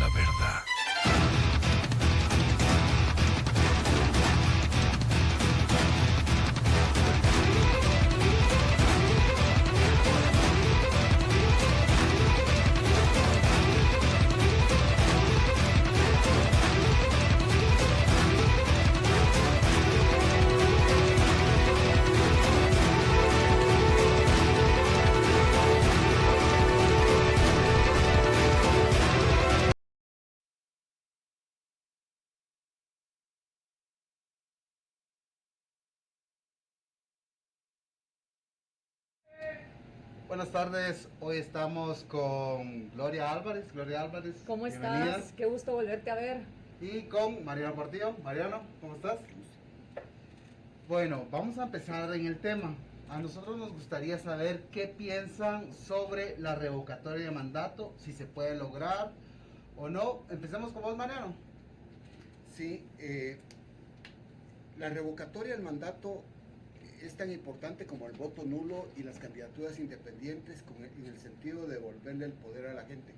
la verdad. Buenas tardes, hoy estamos con Gloria Álvarez. Gloria Álvarez, ¿Cómo bienvenida. estás? Qué gusto volverte a ver. Y con Mariano Portillo. Mariano, ¿cómo estás? Bueno, vamos a empezar en el tema. A nosotros nos gustaría saber qué piensan sobre la revocatoria de mandato, si se puede lograr o no. Empecemos con vos, Mariano. Sí, la revocatoria del mandato es tan importante como el voto nulo y las candidaturas independientes en el sentido de devolverle el poder a la gente.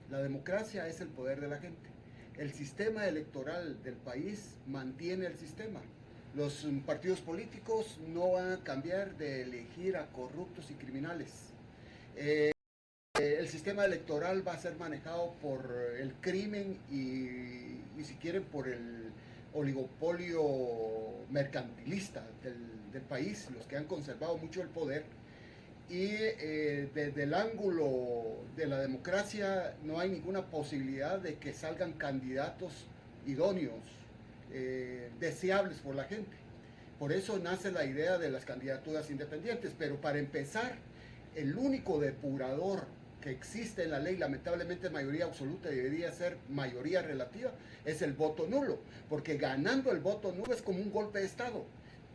La democracia es el poder de la gente. El sistema electoral del país mantiene el sistema. Los partidos políticos no van a cambiar de elegir a corruptos y criminales. El sistema electoral va a ser manejado por el crimen y si quieren por el oligopolio mercantilista del país, los que han conservado mucho el poder. Y desde el ángulo de la democracia no hay ninguna posibilidad de que salgan candidatos idóneos, deseables por la gente. Por eso nace la idea de las candidaturas independientes. Pero para empezar, el único depurador que existe en la ley, lamentablemente mayoría absoluta, y debería ser mayoría relativa, es el voto nulo, porque ganando el voto nulo es como un golpe de Estado.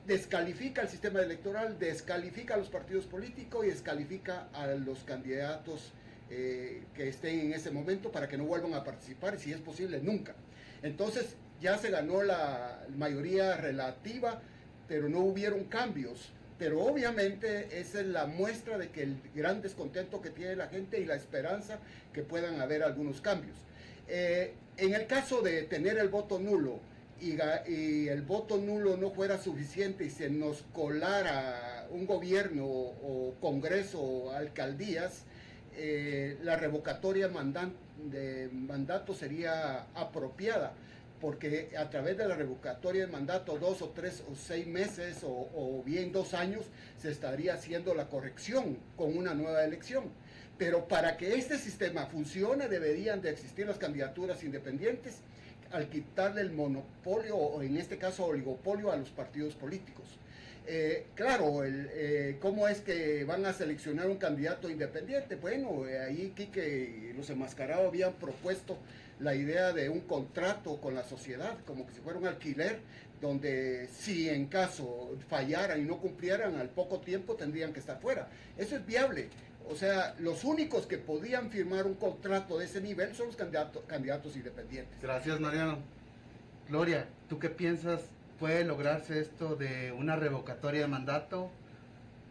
Descalifica el sistema electoral, descalifica a los partidos políticos y descalifica a los candidatos que estén en ese momento para que no vuelvan a participar, y si es posible, nunca. Entonces ya se ganó la mayoría relativa, pero no hubieron cambios. Pero obviamente esa es la muestra de que el gran descontento que tiene la gente y la esperanza que puedan haber algunos cambios. En el caso de tener el voto nulo y el voto nulo no fuera suficiente y se nos colara un gobierno o congreso o alcaldías, la revocatoria de mandato sería apropiada, porque a través de la revocatoria de mandato 2 o 3 o 6 meses o bien 2 años se estaría haciendo la corrección con una nueva elección. Pero para que este sistema funcione deberían de existir las candidaturas independientes al quitarle el monopolio o en este caso oligopolio a los partidos políticos. Claro, ¿cómo es que van a seleccionar un candidato independiente? Bueno, ahí Quique y los enmascarados habían propuesto la idea de un contrato con la sociedad, como que si fuera un alquiler, donde si en caso fallaran y no cumplieran, al poco tiempo tendrían que estar fuera. Eso es viable. O sea, los únicos que podían firmar un contrato de ese nivel son los candidatos independientes. Gracias, Mariano. Gloria, ¿tú qué piensas? ¿Puede lograrse esto de una revocatoria de mandato?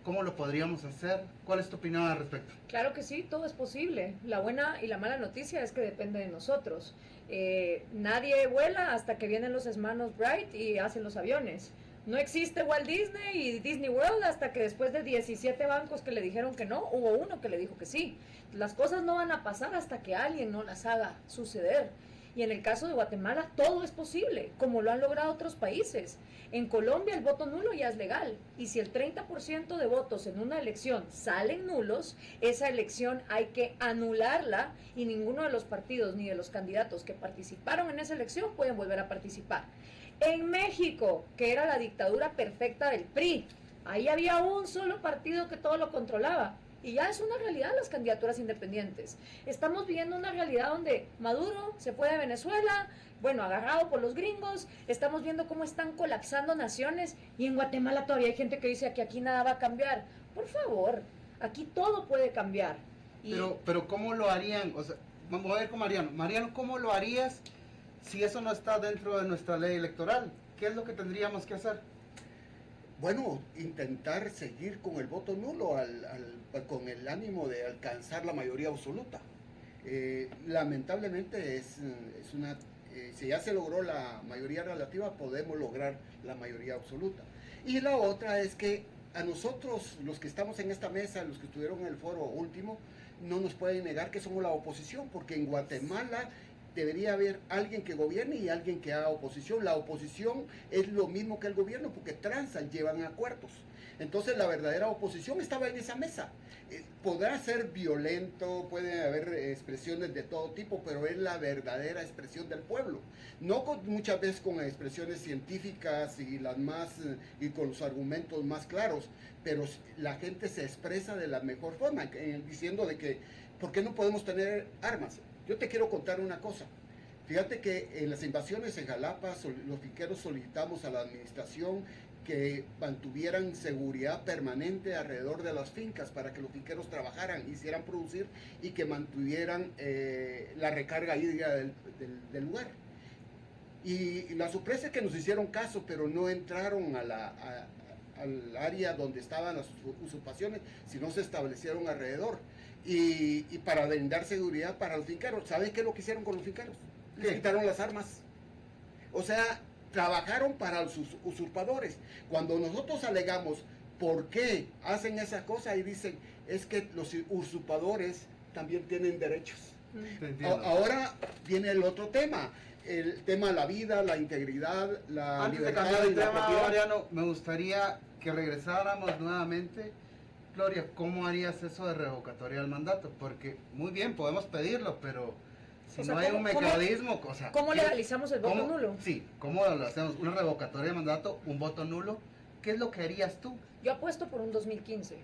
¿Cómo lo podríamos hacer? ¿Cuál es tu opinión al respecto? Claro que sí, todo es posible. La buena y la mala noticia es que depende de nosotros. Nadie vuela hasta que vienen los hermanos Wright y hacen los aviones. No existe Walt Disney y Disney World hasta que después de 17 bancos que le dijeron que no, hubo uno que le dijo que sí. Las cosas no van a pasar hasta que alguien no las haga suceder. Y en el caso de Guatemala todo es posible, como lo han logrado otros países. En Colombia el voto nulo ya es legal, y si el 30% de votos en una elección salen nulos, esa elección hay que anularla y ninguno de los partidos ni de los candidatos que participaron en esa elección pueden volver a participar. En México, que era la dictadura perfecta del PRI, ahí había un solo partido que todo lo controlaba. Y ya es una realidad las candidaturas independientes. Estamos viviendo una realidad donde Maduro se fue de Venezuela, bueno, agarrado por los gringos. Estamos viendo cómo están colapsando naciones. Y en Guatemala todavía hay gente que dice que aquí nada va a cambiar. Por favor, aquí todo puede cambiar. Pero ¿cómo lo harían? O sea, vamos a ver con Mariano. Mariano, ¿cómo lo harías si eso no está dentro de nuestra ley electoral? ¿Qué es lo que tendríamos que hacer? Bueno, intentar seguir con el voto nulo con el ánimo de alcanzar la mayoría absoluta. Lamentablemente es una... si ya se logró la mayoría relativa, podemos lograr la mayoría absoluta. Y la otra es que a nosotros, los que estamos en esta mesa, los que estuvieron en el foro último, no nos pueden negar que somos la oposición, porque en Guatemala debería haber alguien que gobierne y alguien que haga oposición. La oposición es lo mismo que el gobierno, porque transan, llevan acuerdos. Entonces la verdadera oposición estaba en esa mesa. Podrá ser violento, puede haber expresiones de todo tipo, pero es la verdadera expresión del pueblo. No muchas veces con expresiones científicas y las más y con los argumentos más claros, pero la gente se expresa de la mejor forma, diciendo de que ¿por qué no podemos tener armas? Yo te quiero contar una cosa. Fíjate que en las invasiones en Jalapa, los finqueros solicitamos a la administración que mantuvieran seguridad permanente alrededor de las fincas para que los finqueros trabajaran, hicieran producir y que mantuvieran la recarga hídrica del lugar. Y la sorpresa es que nos hicieron caso, pero no entraron al área donde estaban las usurpaciones, sino se establecieron alrededor. Y para brindar seguridad para los finqueros. ¿Saben qué es lo que hicieron con los finqueros? Les quitaron las armas. O sea, trabajaron para los usurpadores. Cuando nosotros alegamos por qué hacen esa cosa y dicen, es que los usurpadores también tienen derechos. Ahora viene el otro tema. El tema de la vida, la integridad, la Antes libertad de cambiar y el la tema, propiedad. Mariano, me gustaría que regresáramos nuevamente. Gloria, ¿cómo harías eso de revocatoria del mandato? Porque muy bien, podemos pedirlo, pero si no hay un mecanismo... ¿Cómo legalizamos el voto nulo? Sí, ¿cómo lo hacemos? Una revocatoria de mandato, un voto nulo. ¿Qué es lo que harías tú? Yo apuesto por un 2015.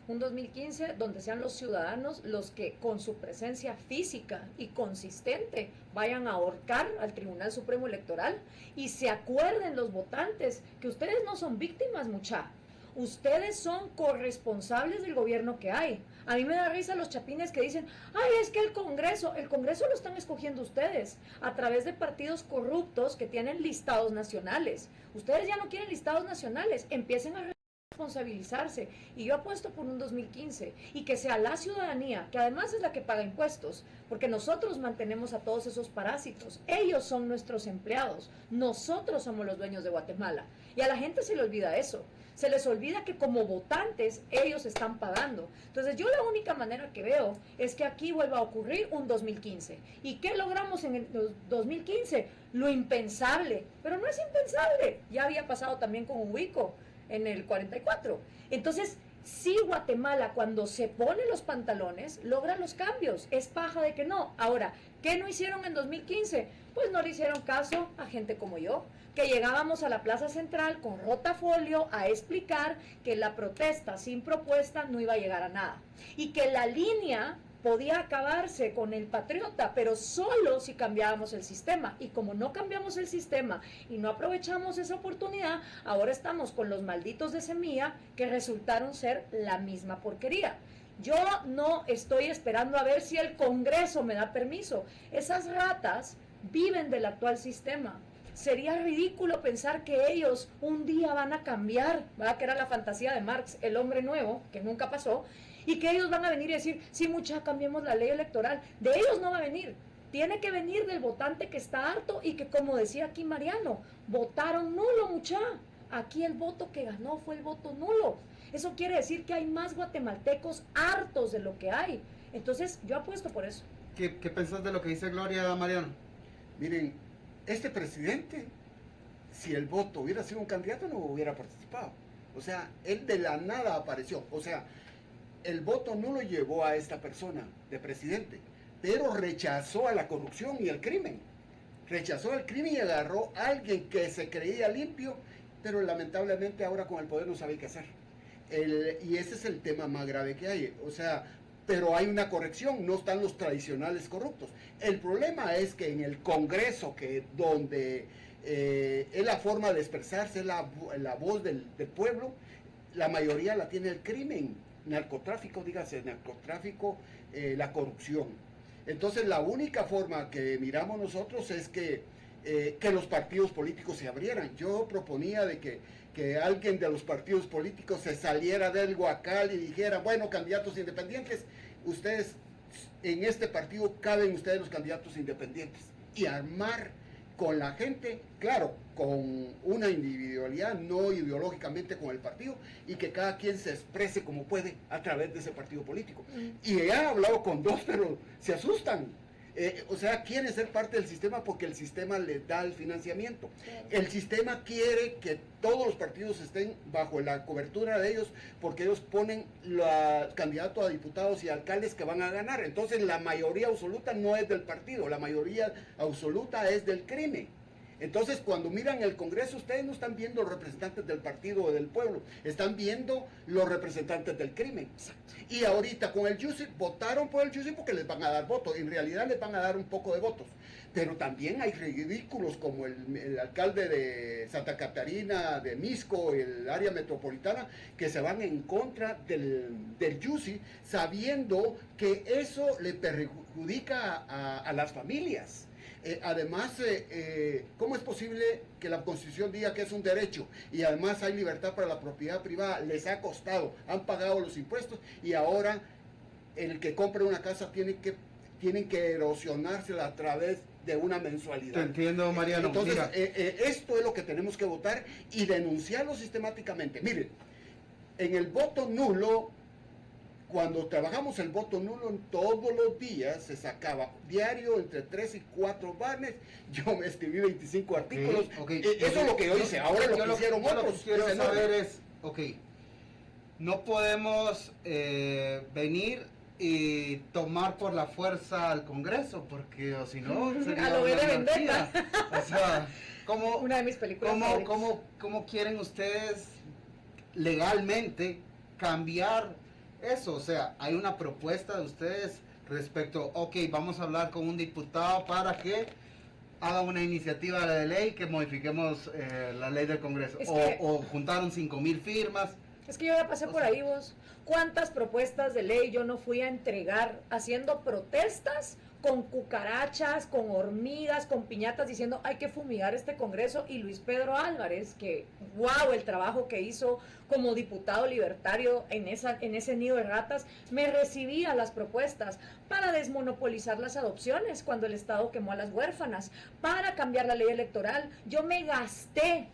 Un 2015 donde sean los ciudadanos los que con su presencia física y consistente vayan a ahorcar al Tribunal Supremo Electoral y se acuerden los votantes que ustedes no son víctimas, mucha. Ustedes son corresponsables del gobierno que hay. A mí me da risa los chapines que dicen, ay, es que el Congreso lo están escogiendo ustedes a través de partidos corruptos que tienen listados nacionales. Ustedes ya no quieren listados nacionales, empiecen a responsabilizarse. Y yo apuesto por un 2015 y que sea la ciudadanía, que además es la que paga impuestos, porque nosotros mantenemos a todos esos parásitos. Ellos son nuestros empleados, nosotros somos los dueños de Guatemala. Y a la gente se le olvida eso. Se les olvida que como votantes ellos están pagando. Entonces yo la única manera que veo es que aquí vuelva a ocurrir un 2015. ¿Y qué logramos en el 2015? Lo impensable. Pero no es impensable. Ya había pasado también con Huico en el 44. Entonces, sí, Guatemala cuando se pone los pantalones logra los cambios. Es paja de que no. Ahora, ¿qué no hicieron en 2015? Pues no le hicieron caso a gente como yo, que llegábamos a la Plaza Central con rotafolio a explicar que la protesta sin propuesta no iba a llegar a nada y que la línea podía acabarse con el patriota, pero solo si cambiábamos el sistema. Y como no cambiamos el sistema y no aprovechamos esa oportunidad, ahora estamos con los malditos de Semilla que resultaron ser la misma porquería. Yo no estoy esperando a ver si el Congreso me da permiso. Esas ratas viven del actual sistema. Sería ridículo pensar que ellos un día van a cambiar, ¿verdad? Que era la fantasía de Marx, el hombre nuevo, que nunca pasó, y que ellos van a venir y decir, sí, mucha, cambiemos la ley electoral. De ellos no va a venir. Tiene que venir del votante que está harto y que, como decía aquí Mariano, votaron nulo, mucha. Aquí el voto que ganó fue el voto nulo. Eso quiere decir que hay más guatemaltecos hartos de lo que hay. Entonces, yo apuesto por eso. ¿Qué pensás de lo que dice Gloria, Mariano? Miren, este presidente, si el voto hubiera sido un candidato, no hubiera participado. O sea, él de la nada apareció. O sea, el voto no lo llevó a esta persona de presidente, pero rechazó a la corrupción y el crimen. Rechazó el crimen y agarró a alguien que se creía limpio, pero lamentablemente ahora con el poder no sabe qué hacer. Y ese es el tema más grave que hay. O sea, pero hay una corrección, no están los tradicionales corruptos. El problema es que en el Congreso, donde es la forma de expresarse, es la voz del pueblo, la mayoría la tiene el crimen, narcotráfico, dígase, narcotráfico, la corrupción. Entonces la única forma que miramos nosotros es que los partidos políticos se abrieran. Yo proponía de que alguien de los partidos políticos se saliera del Guacal y dijera, bueno, candidatos independientes, ustedes en este partido caben ustedes los candidatos independientes y armar con la gente, claro, con una individualidad, no ideológicamente con el partido, y que cada quien se exprese como puede a través de ese partido político. Y he hablado con dos, pero se asustan. O sea, quieren ser parte del sistema porque el sistema les da el financiamiento. El sistema quiere que todos los partidos estén bajo la cobertura de ellos porque ellos ponen los candidatos a diputados y alcaldes que van a ganar. Entonces la mayoría absoluta no es del partido, la mayoría absoluta es del crimen. Entonces, cuando miran el Congreso, ustedes no están viendo los representantes del partido o del pueblo, están viendo los representantes del crimen. Y ahorita con el Jussi, votaron por el Jussi porque les van a dar votos, en realidad les van a dar un poco de votos. Pero también hay ridículos como el alcalde de Santa Catarina, de Misco, el área metropolitana, que se van en contra del Jussi, sabiendo que eso le perjudica a las familias. Además, ¿cómo es posible que la Constitución diga que es un derecho y además hay libertad para la propiedad privada? Les ha costado, han pagado los impuestos y ahora el que compra una casa tienen que erosionársela a través de una mensualidad. Te entiendo, Mariano. Entonces, esto es lo que tenemos que votar y denunciarlo sistemáticamente. Miren, en el voto nulo, cuando trabajamos el voto nulo, todos los días se sacaba diario entre 3 y 4 barnes. Yo me escribí 25 artículos. Okay. Eso es lo que yo hice. Ahora lo que hicieron otros. Lo que quiero saber es, no podemos venir y tomar por la fuerza al Congreso, porque o si no sería a lo una de anarquía. Vendetta. O sea, ¿cómo, una de mis películas ¿cómo quieren ustedes legalmente cambiar eso? O sea, hay una propuesta de ustedes respecto, vamos a hablar con un diputado para que haga una iniciativa de ley que modifiquemos la ley del Congreso, o juntaron 5,000 firmas. Es que yo ya pasé por ahí, vos. ¿Cuántas propuestas de ley yo no fui a entregar haciendo protestas con cucarachas, con hormigas, con piñatas, diciendo hay que fumigar este Congreso? Y Luis Pedro Álvarez, que wow, el trabajo que hizo como diputado libertario en ese nido de ratas, me recibía las propuestas para desmonopolizar las adopciones cuando el Estado quemó a las huérfanas, para cambiar la ley electoral. Yo me gasté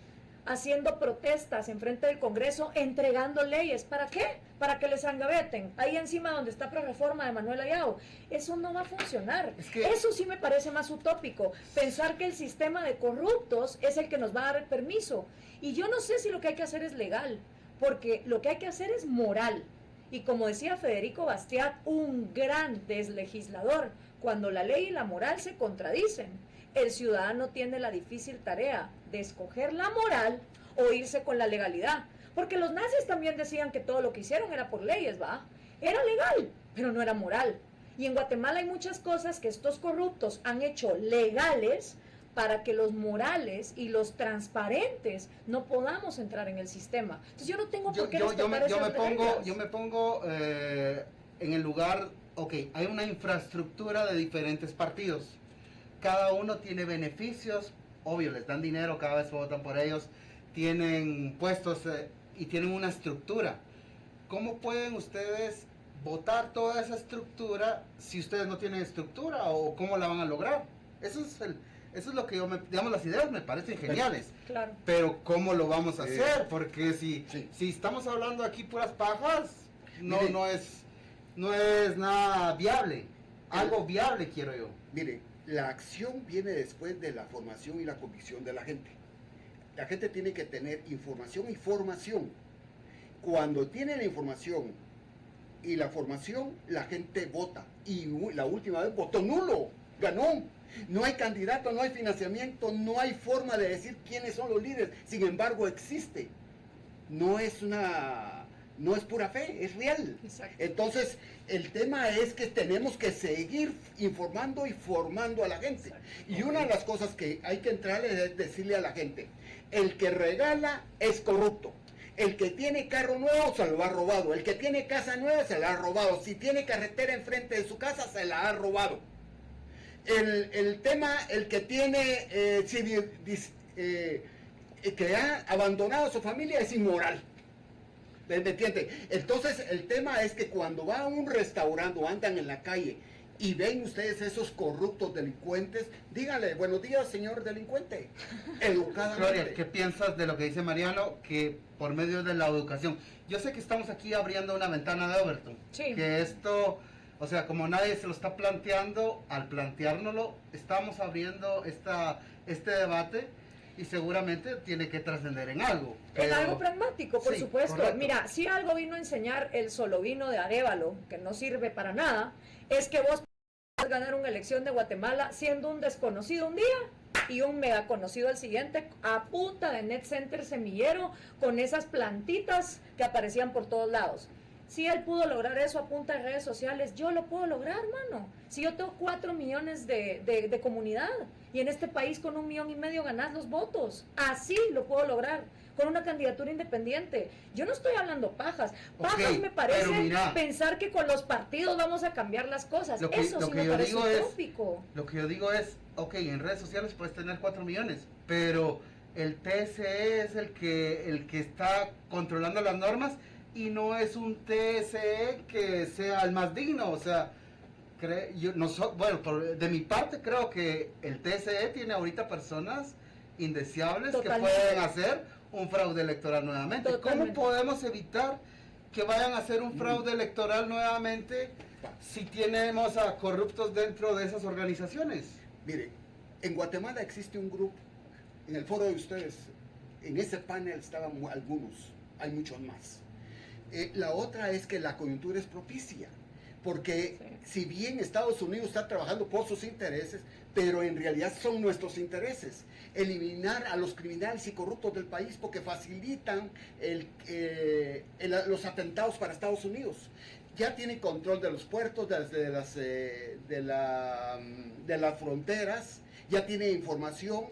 haciendo protestas en frente del Congreso, entregando leyes. ¿Para qué? Para que les angaveten. Ahí encima donde está Proreforma de Manuel Ayao. Eso no va a funcionar. Eso sí me parece más utópico. Pensar que el sistema de corruptos es el que nos va a dar el permiso. Y yo no sé si lo que hay que hacer es legal, porque lo que hay que hacer es moral. Y como decía Federico Bastiat, un gran deslegislador, cuando la ley y la moral se contradicen, el ciudadano tiene la difícil tarea de escoger la moral o irse con la legalidad. Porque los nazis también decían que todo lo que hicieron era por leyes, ¿va? Era legal, pero no era moral. Y en Guatemala hay muchas cosas que estos corruptos han hecho legales para que los morales y los transparentes no podamos entrar en el sistema. Entonces yo no tengo por qué respetar esas reglas. Yo me pongo en el lugar, hay una infraestructura de diferentes partidos. Cada uno tiene beneficios, obvio, les dan dinero, cada vez votan por ellos, tienen puestos y tienen una estructura. ¿Cómo pueden ustedes votar toda esa estructura si ustedes no tienen estructura, o cómo la van a lograr? Eso es lo que digamos, las ideas me parecen geniales. Claro. Pero ¿cómo lo vamos a hacer? Porque si estamos hablando aquí puras pajas, no es nada viable. Algo viable quiero yo. Mire, la acción viene después de la formación y la convicción de la gente. La gente tiene que tener información y formación. Cuando tiene la información y la formación, la gente vota. Y la última vez votó nulo, ganó. No hay candidato, no hay financiamiento, no hay forma de decir quiénes son los líderes. Sin embargo, existe. No es pura fe, es real. Exacto. Entonces, el tema es que tenemos que seguir informando y formando a la gente. Exacto. Y una de las cosas que hay que entrar es decirle a la gente, el que regala es corrupto. El que tiene carro nuevo se lo ha robado. El que tiene casa nueva se la ha robado. Si tiene carretera enfrente de su casa, se la ha robado. El tema, el que tiene que ha abandonado a su familia es inmoral. ¿Me entiende? Entonces, el tema es que cuando va a un restaurante o andan en la calle y ven ustedes esos corruptos delincuentes, díganle, buenos días, señor delincuente, educadamente. Gloria, ¿qué piensas de lo que dice Mariano? Que por medio de la educación, yo sé que estamos aquí abriendo una ventana de Overton, Sí. que esto, o sea, como nadie se lo está planteando, al planteárnoslo, estamos abriendo este debate y seguramente tiene que trascender en algo. En algo pragmático, por Sí, supuesto. correcto. Mira, si algo vino a enseñar el solovino de Arévalo, que no sirve para nada, es que vos podés ganar una elección de Guatemala siendo un desconocido un día y un mega conocido al siguiente, a punta de Net Center semillero, con esas plantitas que aparecían por todos lados. Si él pudo lograr eso a punta de redes sociales, yo lo puedo lograr, mano. Si yo tengo 4 millones de comunidad y en este país con 1,5 millones ganás los votos, así lo puedo lograr, con una candidatura independiente. Yo no estoy hablando pajas. Pajas Ok, me parece pero mira, pensar que con los partidos vamos a cambiar las cosas. Eso sí me parece utópico. Lo que yo digo es, ok, en redes sociales puedes tener 4 millones, pero el TSE es el que está controlando las normas y no es un TSE que sea el más digno, o sea, de mi parte creo que el TSE tiene ahorita personas indeseables Totalmente. que pueden hacer un fraude electoral nuevamente. Totalmente. ¿Cómo podemos evitar que vayan a hacer un fraude electoral nuevamente si tenemos a corruptos dentro de esas organizaciones? Mire, en Guatemala existe un grupo, en el foro de ustedes, en ese panel estaban algunos, hay muchos más. La otra es que la coyuntura es propicia, porque si bien Estados Unidos está trabajando por sus intereses, pero en realidad son nuestros intereses, eliminar a los criminales y corruptos del país porque facilitan los atentados para Estados Unidos. Ya tienen control de los puertos, de las fronteras, ya tiene información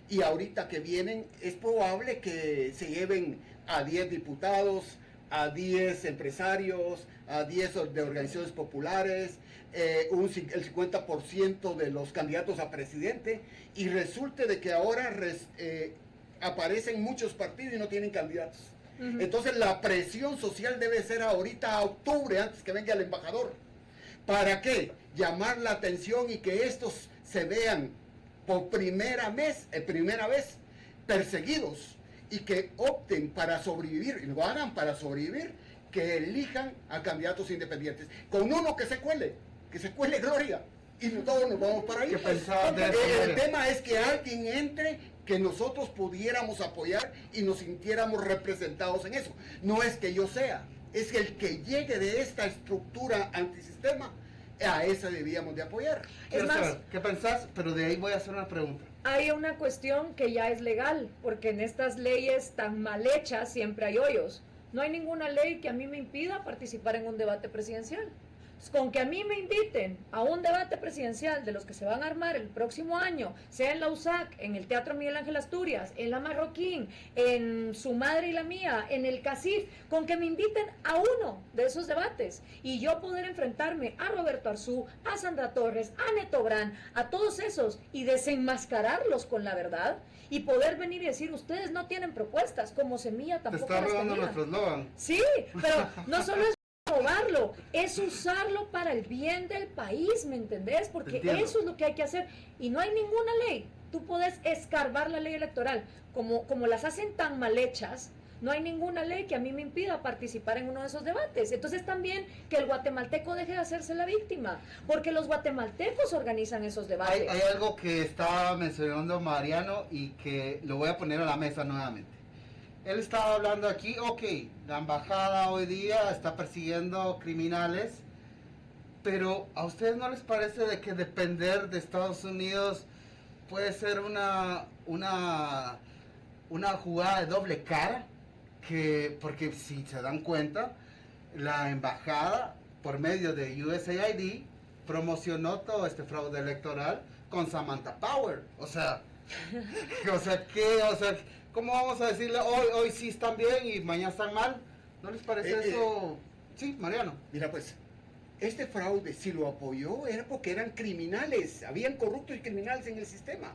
y ahorita que vienen es probable que se lleven a 10 diputados, a 10 empresarios, a 10 de organizaciones populares, el 50% de los candidatos a presidente, y resulte de que ahora aparecen muchos partidos y no tienen candidatos. Ujú. Entonces la presión social debe ser ahorita a octubre, antes que venga el embajador. ¿Para qué? Llamar la atención y que estos se vean por primera vez perseguidos y que opten para sobrevivir, y lo hagan para sobrevivir, que elijan a candidatos independientes. Con uno que se cuele Gloria, y todos nos vamos para ahí. ¿Qué pensabas de eso, El Gloria? tema es que alguien entre que nosotros pudiéramos apoyar y nos sintiéramos representados en eso. No es que yo sea, es que el que llegue de esta estructura antisistema, a esa debíamos de apoyar. Quiero más- saber, ¿qué pensás? Pero de ahí voy a hacer una pregunta. Hay una cuestión que ya es legal, porque en estas leyes tan mal hechas siempre hay hoyos. No hay ninguna ley que a mí me impida participar en un debate presidencial. Pues, con que a mí me inviten a un debate presidencial de los que se van a armar el próximo año, sea en la USAC, en el Teatro Miguel Ángel Asturias, en la Marroquín, en Su Madre y la Mía, en el CACIF, con que me inviten a uno de esos debates y yo poder enfrentarme a Roberto Arzú, a Sandra Torres, a Neto Brand, a todos esos y desenmascararlos con la verdad y poder venir y decir, ustedes no tienen propuestas, como Semilla Te tampoco está las robando tenía. nuestro eslogan. Sí, pero no solo es robarlo, es usarlo para el bien del país, ¿me entendés? Porque Entiendo. eso es lo que hay que hacer. Y no hay ninguna ley. Tú puedes escarbar la ley electoral. Como las hacen tan mal hechas, no hay ninguna ley que a mí me impida participar en uno de esos debates. Entonces también que el guatemalteco deje de hacerse la víctima, porque los guatemaltecos organizan esos debates. Hay algo que estaba mencionando Mariano y que lo voy a poner a la mesa nuevamente. Él estaba hablando aquí, ok, la embajada hoy día está persiguiendo criminales, pero ¿a ustedes no les parece de que depender de Estados Unidos puede ser una jugada de doble cara? Porque si se dan cuenta, la embajada, por medio de USAID, promocionó todo este fraude electoral con Samantha Power. O sea, ¿cómo vamos a decirle hoy sí están bien y mañana están mal? ¿No les parece eso? Sí, Mariano. Mira pues, este fraude, si lo apoyó, era porque eran criminales, habían corruptos y criminales en el sistema.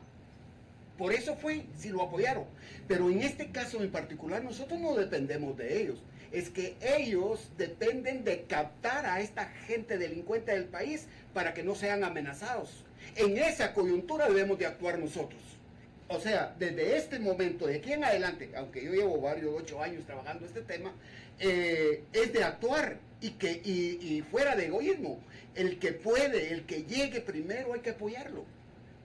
Por eso fue, si lo apoyaron. Pero en este caso en particular, nosotros no dependemos de ellos. es que ellos dependen de captar a esta gente delincuente del país para que no sean amenazados. En esa coyuntura debemos de actuar nosotros. O sea, desde este momento, de aquí en adelante, aunque yo llevo 8 años trabajando este tema, es de actuar y fuera de egoísmo. El que puede, el que llegue primero, hay que apoyarlo.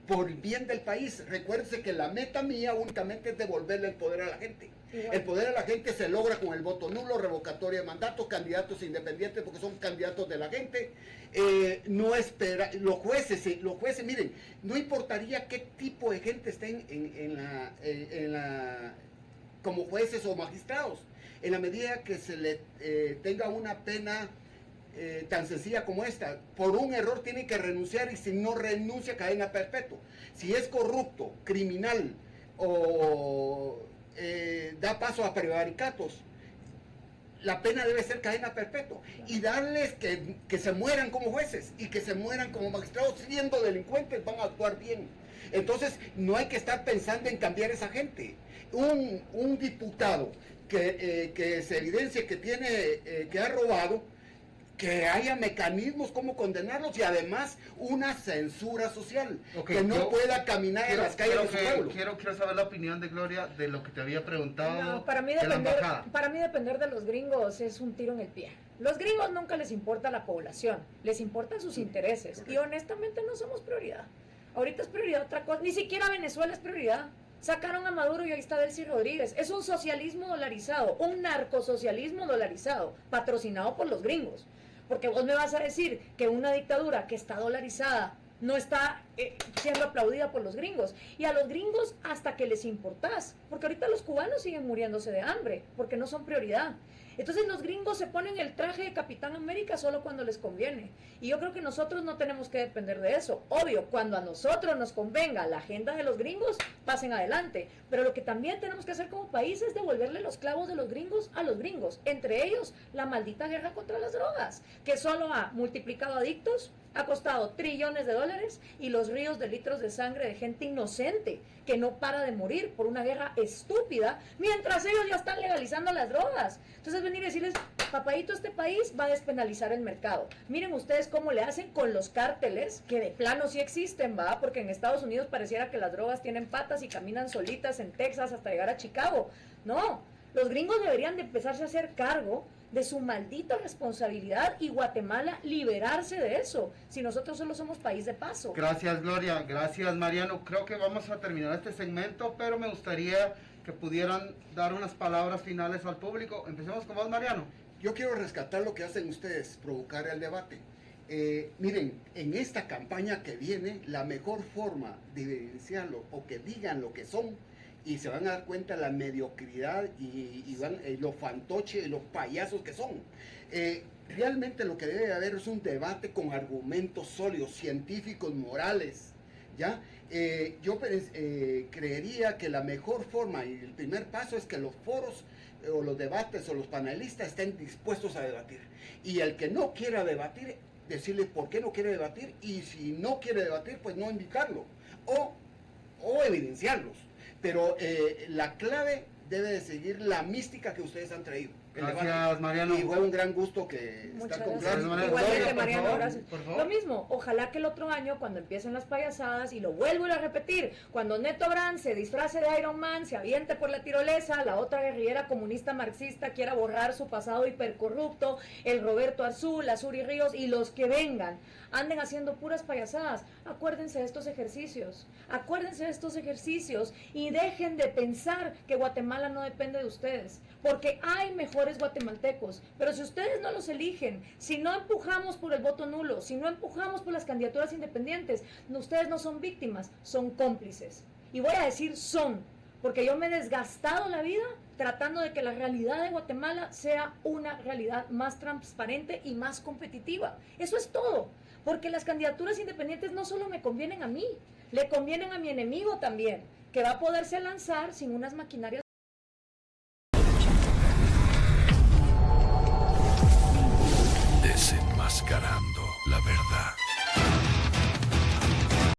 Por bien del país. Recuérdense que la meta mía únicamente es devolverle el poder a la gente. El poder a la gente se logra con el voto nulo, revocatoria de mandatos, candidatos independientes, porque son candidatos de la gente. No espera, los jueces, miren, no importaría qué tipo de gente estén como jueces o magistrados, en la medida que se le tenga una pena tan sencilla como esta. Por un error tiene que renunciar, y si no renuncia, cadena perpetua. Si es corrupto, criminal o da paso a prevaricatos, la pena debe ser cadena perpetua, y darles que se mueran como jueces y que se mueran como magistrados. Siendo delincuentes van a actuar bien. Entonces no hay que estar pensando en cambiar esa gente. Un diputado que se evidencie que ha robado, que haya mecanismos como condenarlos, y además una censura social, que no pueda caminar en las calles de su pueblo. Quiero saber la opinión de Gloria de lo que te había preguntado. No, para mí depender de los gringos es un tiro en el pie. Los gringos nunca les importa la población, les importan sus intereses, y honestamente no somos prioridad. Ahorita es prioridad otra cosa, ni siquiera Venezuela es prioridad. Sacaron a Maduro y ahí está Delcy Rodríguez. Es un socialismo dolarizado, un narcosocialismo dolarizado, patrocinado por los gringos. Porque vos me vas a decir que una dictadura que está dolarizada no está siendo aplaudida por los gringos. Y a los gringos hasta que les importás. Porque ahorita los cubanos siguen muriéndose de hambre, porque no son prioridad. Entonces los gringos se ponen el traje de Capitán América solo cuando les conviene. Y yo creo que nosotros no tenemos que depender de eso. Obvio, cuando a nosotros nos convenga la agenda de los gringos, pasen adelante. Pero lo que también tenemos que hacer como país es devolverle los clavos de los gringos a los gringos. Entre ellos, la maldita guerra contra las drogas, que solo ha multiplicado adictos, ha costado trillones de dólares, y los ríos de litros de sangre de gente inocente que no para de morir por una guerra estúpida, mientras ellos ya están legalizando las drogas. Entonces venir y decirles, papadito, este país va a despenalizar el mercado. Miren ustedes cómo le hacen con los cárteles, que de plano sí existen, ¿va? Porque en Estados Unidos pareciera que las drogas tienen patas y caminan solitas en Texas hasta llegar a Chicago. No, los gringos deberían de empezarse a hacer cargo de su maldita responsabilidad, y Guatemala liberarse de eso, si nosotros solo somos país de paso. Gracias, Gloria. Gracias, Mariano. Creo que vamos a terminar este segmento, pero me gustaría que pudieran dar unas palabras finales al público. Empecemos con vos, Mariano. Yo quiero rescatar lo que hacen ustedes, provocar el debate. Miren, en esta campaña que viene, la mejor forma de evidenciarlo, o que digan lo que son, y se van a dar cuenta de la mediocridad y los fantoches y los payasos que son. Realmente lo que debe haber es un debate con argumentos sólidos, científicos, morales, ¿ya? Yo creería que la mejor forma y el primer paso es que los foros o los debates o los panelistas estén dispuestos a debatir. Y el que no quiera debatir, decirle por qué no quiere debatir, y si no quiere debatir, pues no invitarlo o evidenciarlos. Pero la clave debe de seguir la mística que ustedes han traído. Gracias, Mariano. Y fue un gran gusto que Muchas estar con gracias. ustedes. Igualmente, Por Mariano, favor, gracias. por favor. Lo mismo, ojalá que el otro año, cuando empiecen las payasadas, y lo vuelvo a repetir, cuando Neto Brand se disfrace de Iron Man, se aviente por la tirolesa, la otra guerrillera comunista marxista quiera borrar su pasado hipercorrupto, el Roberto Azul, Azuri Ríos y los que vengan, anden haciendo puras payasadas. Acuérdense de estos ejercicios, y dejen de pensar que Guatemala no depende de ustedes, porque hay mejores guatemaltecos, pero si ustedes no los eligen, si no empujamos por el voto nulo, si no empujamos por las candidaturas independientes, ustedes no son víctimas, son cómplices. Y voy a decir son, porque yo me he desgastado la vida tratando de que la realidad de Guatemala sea una realidad más transparente y más competitiva. Eso es todo, porque las candidaturas independientes no solo me convienen a mí, le convienen a mi enemigo también, que va a poderse lanzar sin unas maquinarias. Desenmascarando la verdad.